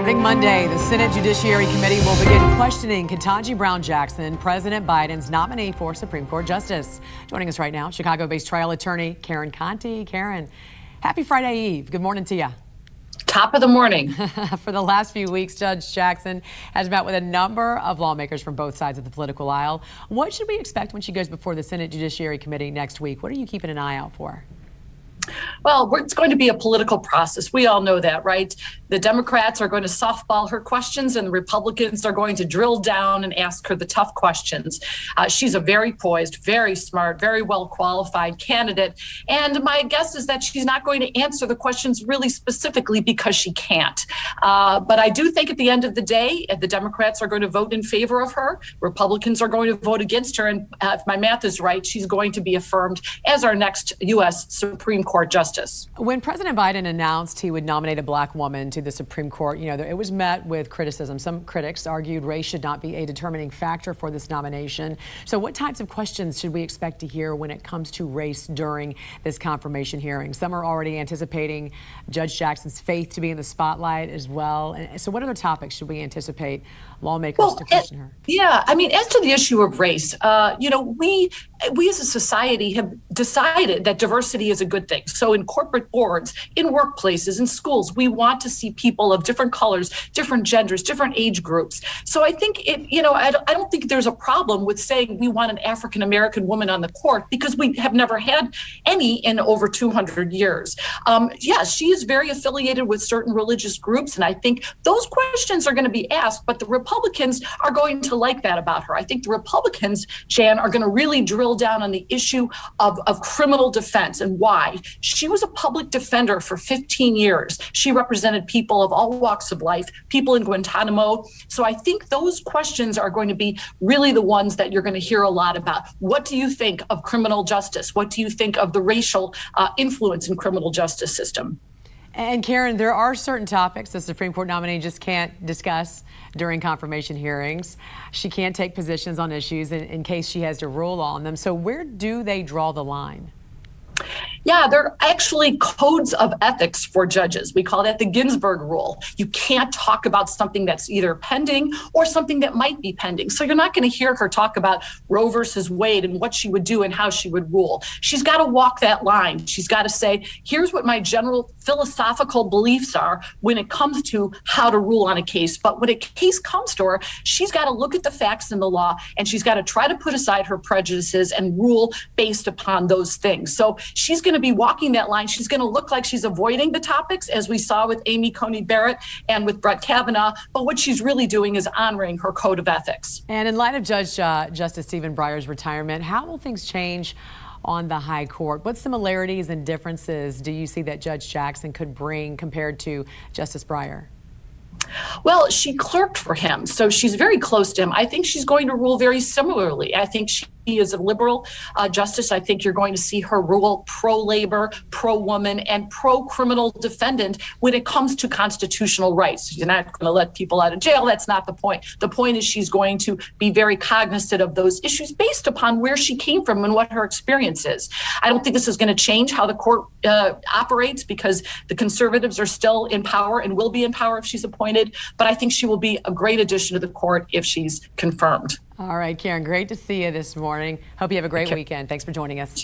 Starting Monday, the Senate Judiciary Committee will begin questioning Ketanji Brown Jackson, President Biden's nominee for Supreme Court Justice. Joining us right now, Chicago-based trial attorney Karen Conti. Karen, happy Friday Eve. Good morning to you. Top of the morning. For the last few weeks, Judge Jackson has met with a number of lawmakers from both sides of the political aisle. What should we expect when she goes before the Senate Judiciary Committee next week? What are you keeping an eye out for? Well, it's going to be a political process. We all know that, right? The Democrats are going to softball her questions and the Republicans are going to drill down and ask her the tough questions. She's a very poised, very smart, very well qualified candidate. And my guess is that she's not going to answer the questions really specifically because she can't. But I do think at the end of the day, the Democrats are going to vote in favor of her. Republicans are going to vote against her. And if my math is right, she's going to be affirmed as our next U.S. Supreme Court Justice. When President Biden announced he would nominate a black woman to the Supreme Court, it was met with criticism. Some critics argued race should not be a determining factor for this nomination. So what types of questions should we expect to hear when it comes to race during this confirmation hearing? Some are already anticipating Judge Jackson's faith to be in the spotlight as well. And so what other topics should we anticipate lawmakers to question her? Yeah, I mean, as to the issue of race, we as a society have decided that diversity is a good thing. So in corporate boards, in workplaces, in schools, we want to see people of different colors, different genders, different age groups. So I think I don't think there's a problem with saying we want an African-American woman on the court because we have never had any in over 200 years. She is very affiliated with certain religious groups, and I think those questions are going to be asked, but the Republicans are going to like that about her. I think the Republicans, Jan, are going to really drill down on the issue of criminal defense and why. She was a public defender for 15 years. She represented people of all walks of life, people in Guantanamo. So I think those questions are going to be really the ones that you're going to hear a lot about. What do you think of criminal justice? What do you think of the racial influence in criminal justice system? And Karen, there are certain topics the Supreme Court nominee just can't discuss during confirmation hearings. She can't take positions on issues in case she has to rule on them. So where do they draw the line? Yeah, there are actually codes of ethics for judges. We call that the Ginsburg rule. You can't talk about something that's either pending or something that might be pending. So you're not going to hear her talk about Roe versus Wade and what she would do and how she would rule. She's got to walk that line. She's got to say, here's what my general philosophical beliefs are when it comes to how to rule on a case. But when a case comes to her, she's got to look at the facts in the law and she's got to try to put aside her prejudices and rule based upon those things. So she's going to be walking that line. She's going to look like she's avoiding the topics, as we saw with Amy Coney Barrett and with Brett Kavanaugh. But what she's really doing is honoring her code of ethics. And in light of Justice Stephen Breyer's retirement, how will things change on the high court? What similarities and differences do you see that Judge Jackson could bring compared to Justice Breyer? Well, she clerked for him, so she's very close to him. I think she's going to rule very similarly. I think she is a liberal justice. I think you're going to see her rule pro-labor, pro-woman, and pro-criminal defendant when it comes to constitutional rights. You're not going to let people out of jail. That's not the point. The point is she's going to be very cognizant of those issues based upon where she came from and what her experience is. I don't think this is going to change how the court operates because the conservatives are still in power and will be in power if she's appointed. But I think she will be a great addition to the court if she's confirmed. All right, Karen, great to see you this morning. Hope you have a great weekend. Thanks for joining us.